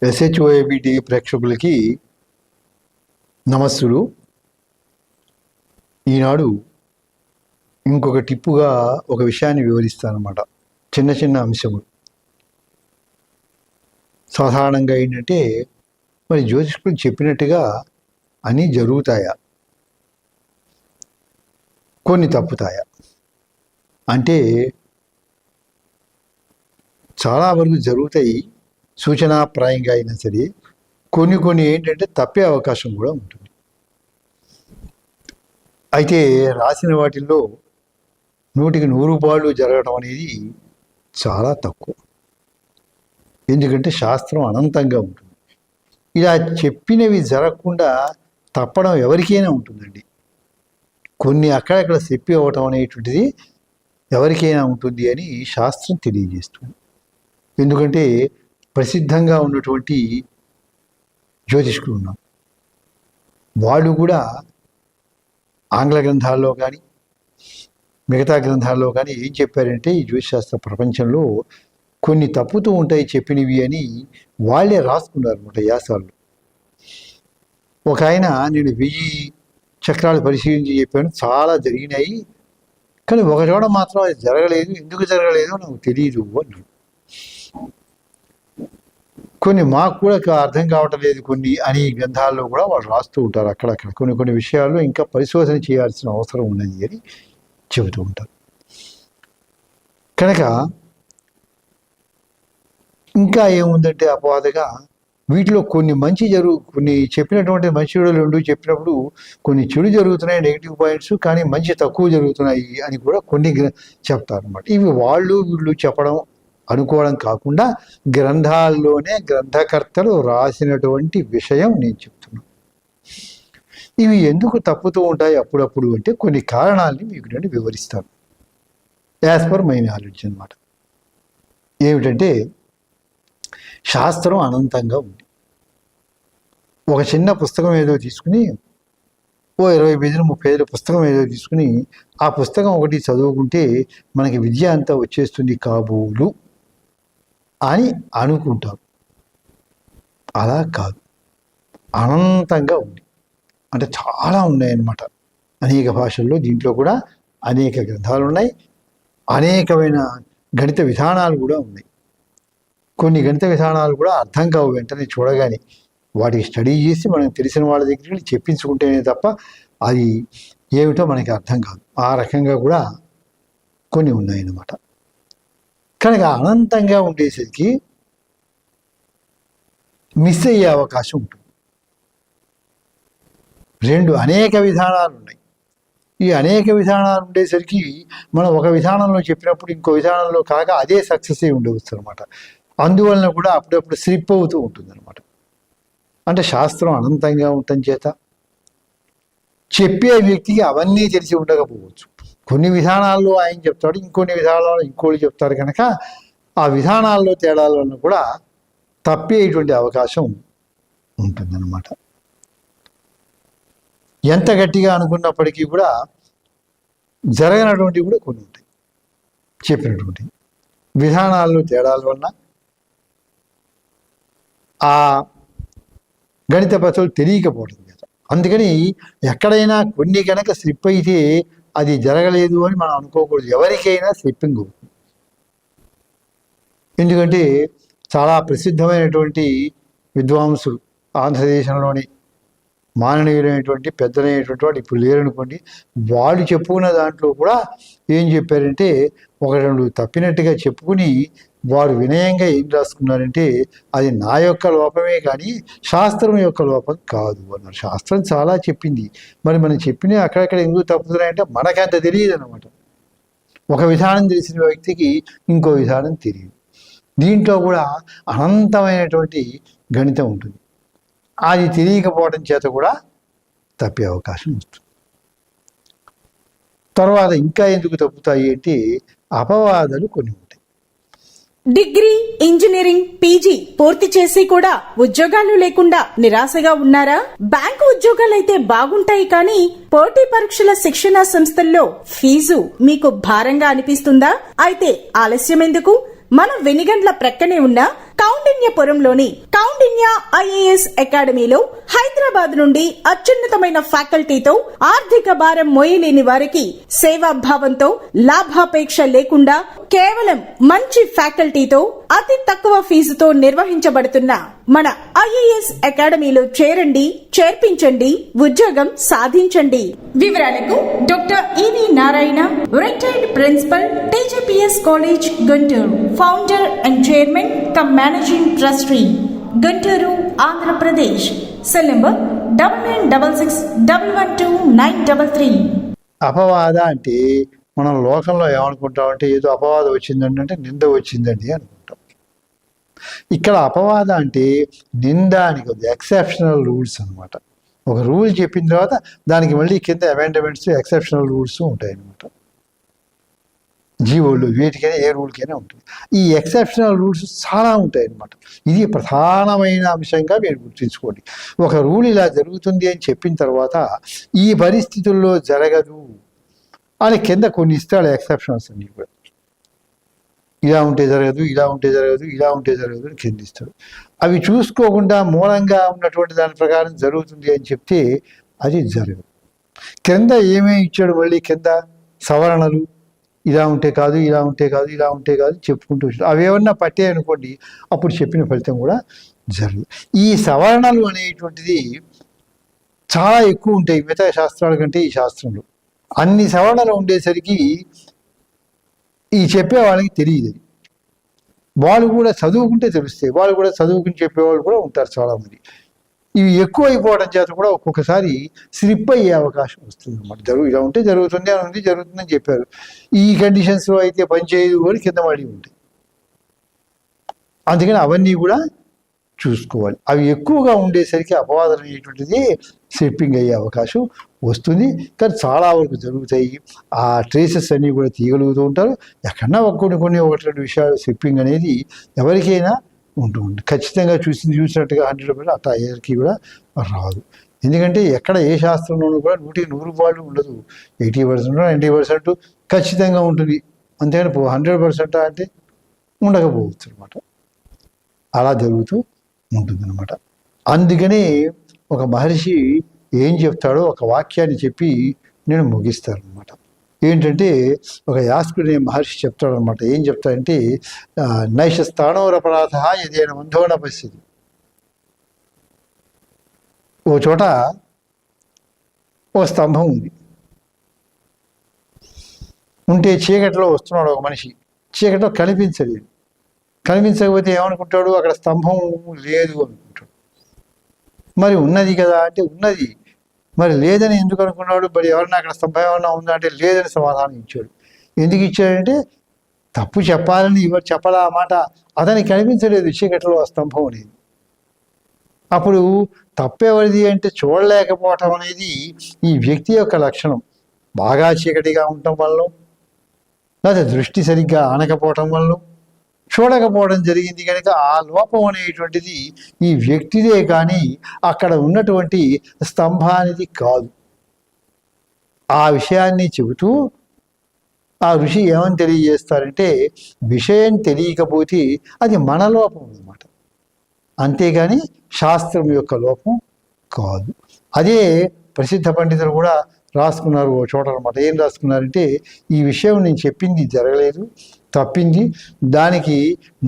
SHOAB ప్రేక్షకులకి నమస్సులు. ఈనాడు ఇంకొక టిప్పుగా ఒక విషయాన్ని వివరిస్తానమాట. చిన్న చిన్న అంశములు. సాధారణంగా ఏంటంటే మరి జ్యోతిష్కులు చెప్పినట్టుగా అన్నీ జరుగుతాయా, కొన్ని తప్పుతాయా అంటే చాలా వరకు జరుగుతాయి, సూచనాప్రాయంగా అయినా సరే. కొన్ని ఏంటంటే తప్పే అవకాశం కూడా ఉంటుంది. అయితే రాసిన వాటిల్లో 100కి 100 జరగడం అనేది చాలా తక్కువ. ఎందుకంటే శాస్త్రం అనంతంగా ఉంటుంది. ఇలా చెప్పినవి జరగకుండా తప్పడం ఎవరికైనా ఉంటుందండి. కొన్ని అక్కడక్కడ చెప్పి అవ్వటం అనేటువంటిది ఎవరికైనా ఉంటుంది అని శాస్త్రం తెలియజేస్తుంది. ఎందుకంటే ప్రసిద్ధంగా ఉన్నటువంటి జ్యోతిష్కులు ఉన్నాం, వాళ్ళు కూడా ఆంగ్ల గ్రంథాల్లో కానీ మిగతా గ్రంథాల్లో కానీ ఏం చెప్పారంటే ఈ జ్యోతిశాస్త్ర ప్రపంచంలో కొన్ని తప్పుతూ ఉంటాయి చెప్పినవి అని వాళ్ళే రాసుకున్నారు అన్నమాట యాసాలు. ఒక ఆయన నేను 1000 చక్రాలు పరిశీలించి చెప్పాను, చాలా జరిగినాయి, కానీ ఒక చోట మాత్రం అది జరగలేదు, ఎందుకు జరగలేదో నాకు తెలియదు అన్నాడు. కొన్ని మాకు కూడా అర్థం కావటం లేదు కొన్ని అని గ్రంథాల్లో కూడా వాళ్ళు రాస్తూ ఉంటారు. అక్కడక్కడ కొన్ని విషయాల్లో ఇంకా పరిశోధన చేయాల్సిన అవసరం ఉన్నది అని చెబుతూ ఉంటారు. కనుక ఇంకా ఏముందంటే అపవాదగా వీటిలో కొన్ని కొన్ని చెప్పినటువంటి మంచి చెడులు రెండు చెప్పినప్పుడు కొన్ని చెడు జరుగుతున్నాయి, నెగిటివ్ పాయింట్స్, కానీ మంచి తక్కువ జరుగుతున్నాయి అని కూడా కొన్ని చెప్తారు అన్నమాట. ఇవి వీళ్ళు చెప్పడం అనుకోవడం కాకుండా గ్రంథాల్లోనే గ్రంథకర్తలు రాసినటువంటి విషయం నేను చెప్తున్నాను. ఇవి ఎందుకు తప్పుతూ ఉంటాయి అప్పుడప్పుడు అంటే కొన్ని కారణాలని మీకు నేను వివరిస్తాను యాజ్ పర్ మై నాలెడ్జ్ అనమాట. ఏమిటంటే శాస్త్రం అనంతంగా ఉంది. ఒక చిన్న పుస్తకం ఏదో తీసుకుని 20 పేజీలు 30 పేజీల పుస్తకం ఏదో తీసుకుని ఆ పుస్తకం ఒకటి చదువుకుంటే మనకి విద్య అంతా వచ్చేస్తుంది కాబోలు అని అనుకుంటారు. అలా కాదు, అనంతంగా ఉంది. అంటే చాలా ఉన్నాయన్నమాట, అనేక భాషల్లో. దీంట్లో కూడా అనేక గ్రంథాలు ఉన్నాయి, అనేకమైన గణిత విధానాలు కూడా ఉన్నాయి. కొన్ని గణిత విధానాలు కూడా అర్థం కావు వెంటనే చూడగానే. వాటికి స్టడీ చేసి మనం తెలిసిన వాళ్ళ దగ్గరికి చెప్పించుకుంటేనే తప్ప అది ఏమిటో మనకి అర్థం కాదు. ఆ రకంగా కూడా కొన్ని ఉన్నాయన్నమాట. కనుక అనంతంగా ఉండేసరికి మిస్ అయ్యే అవకాశం ఉంటుంది. అనేక విధానాలు ఉన్నాయి. ఈ అనేక విధానాలు ఉండేసరికి మనం ఒక విధానంలో చెప్పినప్పుడు ఇంకో విధానంలో కాక అదే సక్సెస్ అయి ఉండవచ్చు అనమాట. అందువలన కూడా అప్పుడప్పుడు స్లిప్ అవుతూ ఉంటుంది అనమాట. అంటే శాస్త్రం అనంతంగా ఉండటం చేత చెప్పే వ్యక్తికి అవన్నీ తెలిసి ఉండకపోవచ్చు. కొన్ని విధానాల్లో ఆయన చెప్తాడు, ఇంకొన్ని విధానాల్లో ఇంకోళ్ళు చెప్తారు. కనుక ఆ విధానాల్లో తేడాల వలన కూడా తప్పేటువంటి అవకాశం ఉంటుందన్నమాట. ఎంత గట్టిగా అనుకున్నప్పటికీ కూడా జరగనటువంటివి కూడా కొన్ని ఉంటాయి. చెప్పినటువంటి విధానాల్లో తేడాల వలన ఆ గణిత పద్ధతులు తెలియకపోవడం కదా. అందుకని ఎక్కడైనా కొన్ని కనుక స్లిప్ అయితే అది జరగలేదు అని మనం అనుకోకూడదు. ఎవరికైనా స్లిప్పింగ్ అవుతుంది. ఎందుకంటే చాలా ప్రసిద్ధమైనటువంటి విద్వాంసులు ఆంధ్రదేశంలోని మాననీయులైనటువంటి పెద్దలైనటువంటి వాడు ఇప్పుడు లేరనుకోండి, వాళ్ళు చెప్పుకున్న దాంట్లో కూడా ఏం చెప్పారంటే 1-2 తప్పినట్టుగా చెప్పుకుని వారు వినయంగా ఏం రాసుకున్నారంటే అది నా యొక్క లోపమే కానీ శాస్త్రం యొక్క లోపం కాదు అన్నారు. శాస్త్రం చాలా చెప్పింది, మరి మనం చెప్పిన అక్కడక్కడ ఎందుకు తప్పుతున్నాయంటే మనకంత తెలియదు అనమాట. ఒక విధానం తెలిసిన వ్యక్తికి ఇంకో విధానం తెలియదు. దీంట్లో కూడా అనంతమైనటువంటి గణితం ఉంటుంది. అది తెలియకపోవడం చేత కూడా తప్పే అవకాశం వస్తుంది. తర్వాత ఇంకా ఎందుకు తప్పుతాయి అంటే అపవాదాలు కొన్ని ఉంటాయి. డిగ్రీ, ఇంజనీరింగ్, పీజీ పూర్తి చేసి కూడా ఉద్యోగాలు లేకుండా నిరాశగా ఉన్నారా? బ్యాంకు ఉద్యోగాలైతే బాగుంటాయి, కానీ పోటీ పరీక్షల శిక్షణా సంస్థల్లో ఫీజు మీకు భారంగా అనిపిస్తుందా? అయితే ఆలస్యం ఎందుకు? మన వెనిగండ్ల ప్రక్కనే ఉన్న కౌండిన్యపురంలోని కౌండిన్య ఐఏఎస్ అకాడమీలో హైదరాబాద్ నుండి అత్యున్నతమైన ఫ్యాకల్టీతో ఆర్థిక భారం మోయలేని వారికి సేవాభావంతో లాభాపేక్ష లేకుండా కేవలం మంచి ఫ్యాకల్టీతో అతి తక్కువ ఫీజుతో నిర్వహించబడుతున్న మన ఐఏఎస్ అకాడమీలో చేరండి, చేర్పించండి, ఉద్యోగం సాధించండి. వివరాలకు doctor E V Narayana, retired principal, TGPS college, Guntur, founder and chairman cum managing trustee, Guntur, Andhra Pradesh. Cell number 9966112933. అపవాద అంటే మనం లోకంలో ఏమనుకుంటామంటే ఏదో అపవాదం వచ్చిందండి అంటే నింద వచ్చిందండి అనుకుంటాం. ఇక్కడ అపవాద అంటే నింద అని కాదు, ఎక్సెప్షనల్ రూల్స్ అనమాట. ఒక రూల్ చెప్పిన తర్వాత దానికి మళ్ళీ కింద అమెండ్మెంట్స్, ఎక్సెప్షనల్ రూల్స్ ఉంటాయి అనమాట. జీవోలు వీటికైనా ఏ రూల్కైనా ఉంటుంది. ఈ ఎక్సెప్షనల్ రూల్స్ చాలా ఉంటాయి అన్నమాట. ఇది ప్రధానమైన అంశంగా మీరు గుర్తుంచుకోండి. ఒక రూల్ ఇలా జరుగుతుంది అని చెప్పిన తర్వాత ఈ పరిస్థితుల్లో జరగదు అని కింద కొన్ని ఇస్తాడు ఎక్సెప్షన్స్ అన్ని కూడా. ఇలా ఉంటే జరగదు, ఇలా ఉంటే జరగదు, ఇలా ఉంటే జరగదు అని కింద ఇస్తాడు. అవి చూసుకోకుండా మూలంగా ఉన్నటువంటి దాని ప్రకారం జరుగుతుంది అని చెప్తే అది జరగదు. కింద ఏమేమి ఇచ్చాడు మళ్ళీ కింద సవరణలు, ఇలా ఉంటే కాదు, ఇలా ఉంటే కాదు, ఇలా ఉంటే కాదు చెప్పుకుంటూ వచ్చాడు. అవి ఏమన్నా పట్టే అనుకోండి అప్పుడు చెప్పిన ఫలితం కూడా జరగదు. ఈ సవరణలు అనేటువంటిది చాలా ఎక్కువ ఉంటాయి మిగతా శాస్త్రాల కంటే. ఈ శాస్త్రంలో అన్ని సవరణలు ఉండేసరికి ఈ చెప్పే వాళ్ళకి తెలియదు. వాళ్ళు కూడా చదువుకుంటే తెలుస్తాయి. వాళ్ళు కూడా చదువుకుని చెప్పేవాళ్ళు కూడా ఉంటారు చాలామంది. ఇవి ఎక్కువ అయిపోవడం చేత కూడా ఒక్కొక్కసారి స్లిప్ అయ్యే అవకాశం వస్తుంది అన్నమాట. ఇలా ఉంటే జరుగుతుంది అని ఉంది, జరుగుతుందని చెప్పారు, ఈ కండిషన్స్లో అయితే పని చేయదు అని కింద పడి ఉంటాయి. అందుకని అవన్నీ కూడా చూసుకోవాలి. అవి ఎక్కువగా ఉండేసరికి అపవాదం అనేటువంటిది స్లిప్పింగ్ అయ్యే అవకాశం వస్తుంది. కానీ చాలా వరకు జరుగుతాయి. ఆ ట్రేసెస్ అన్నీ కూడా తీయగలుగుతూ ఉంటారు. ఎక్కడన్నా కొన్ని ఒకటి రెండు విషయాలు స్లిప్పింగ్ అనేది ఎవరికైనా ఉంటుంది. ఖచ్చితంగా చూసినట్టుగా 100% అట్లా ఎవరికి కూడా రాదు. ఎందుకంటే ఎక్కడ ఏ శాస్త్రంలోనూ కూడా 100% ఉండదు. 80%, 90% ఖచ్చితంగా ఉంటుంది. అంతేగాని 100% అంటే ఉండకపోవచ్చు అనమాట. అలా జరుగుతూ ఉంటుందన్నమాట. అందుకని ఒక మహర్షి ఏం చెప్తాడో ఒక వాక్యాన్ని చెప్పి నేను ముగిస్తాను అనమాట. ఏంటంటే ఒక యాస్కుడి మహర్షి చెప్తాడనమాట. ఏం చెప్తాడంటే నైష స్థానోరపరాధ ఏదైనా మంధోన పరిస్థితి. ఓ చోట ఒక స్తంభం ఉంది. ఉంటే చీకటిలో వస్తున్నాడు ఒక మనిషి. చీకటిలో కనిపించలేదు. కనిపించకపోతే ఏమనుకుంటాడు, అక్కడ స్తంభం లేదు అనుకుంటాడు. మరి ఉన్నది కదా అంటే ఉన్నది. మరి లేదని ఎందుకు అనుకున్నాడు? మరి ఎవరన్నా అక్కడ స్తంభం ఏమన్నా ఉందా అంటే లేదని సమాధానం ఇచ్చాడు. ఎందుకు ఇచ్చాడంటే తప్పు చెప్పాలని ఎవరు చెప్పాలా ఆ మాట, అతనికి కనిపించలేదు చీకటిలో ఆ స్తంభం అనేది. అప్పుడు తప్పెవరిది అంటే చూడలేకపోవటం అనేది ఈ వ్యక్తి యొక్క లక్షణం. బాగా చీకటిగా ఉండటం వల్ల, లేదా దృష్టి సరిగ్గా ఆనకపోవటం వల్ల చూడకపోవడం జరిగింది. కనుక ఆ లోపం అనేటువంటిది ఈ వ్యక్తిదే కానీ అక్కడ ఉన్నటువంటి స్తంభానిది కాదు. ఆ విషయాన్ని చెబుతూ ఆ ఋషి ఏమని తెలియజేస్తారంటే విషయం తెలియకపోతే అది మన లోపం అన్నమాట, అంతేగాని శాస్త్రం యొక్క లోపం కాదు. అదే ప్రసిద్ధ పండితులు కూడా రాసుకున్నారు ఓ చోట అనమాట. ఏం రాసుకున్నారంటే ఈ విషయం నేను చెప్పింది జరగలేదు, తప్పింది, దానికి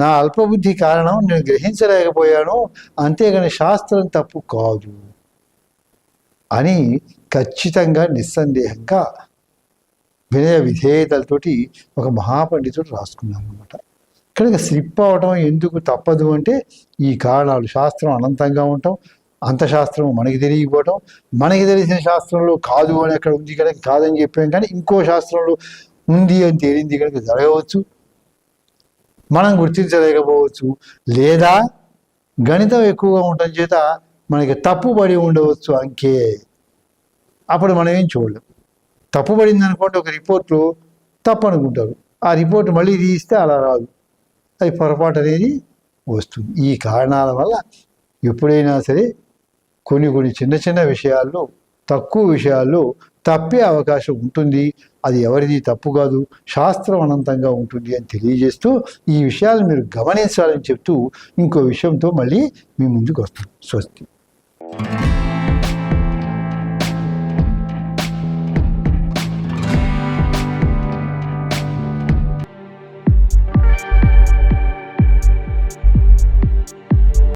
నా అల్పబుద్ధి కారణం, నేను గ్రహించలేకపోయాను, అంతేగాని శాస్త్రం తప్పు కాదు అని ఖచ్చితంగా నిస్సందేహంగా వినయ విధేయతలతోటి ఒక మహాపండితుడు రాసుకున్నాను అనమాట. కనుక స్లిప్ అవడం ఎందుకు తప్పదు అంటే ఈ కారణాలు. శాస్త్రం అనంతంగా ఉండటం, అంత శాస్త్రం మనకి తెలియకపోవటం, మనకి తెలిసిన శాస్త్రంలో కాదు అని అక్కడ ఉంది కనుక కాదని చెప్పాం, కానీ ఇంకో శాస్త్రంలో ఉంది అని తేలింది కనుక జరగవచ్చు, మనం గుర్తించలేకపోవచ్చు. లేదా గణితం ఎక్కువగా ఉండటం చేత మనకి తప్పుపడి ఉండవచ్చు అంకే, అప్పుడు మనం ఏం చూడలేం. తప్పుపడింది అనుకోండి ఒక రిపోర్ట్లో తప్పు అనుకుంటారు, ఆ రిపోర్ట్ మళ్ళీ తీస్తే అలా రాదు, అది పొరపాటు అనేది వస్తుంది. ఈ కారణాల వల్ల ఎప్పుడైనా సరే కొన్ని చిన్న చిన్న విషయాల్లో, తక్కువ విషయాల్లో తప్పే అవకాశం ఉంటుంది. అది ఎవరిది తప్పు కాదు, శాస్త్రం అనంతంగా ఉంటుంది అని తెలియజేస్తూ ఈ విషయాలు మీరు గమనించాలని చెప్తూ ఇంకో విషయంతో మళ్ళీ మీ ముందుకు వస్తాను. స్వస్తి.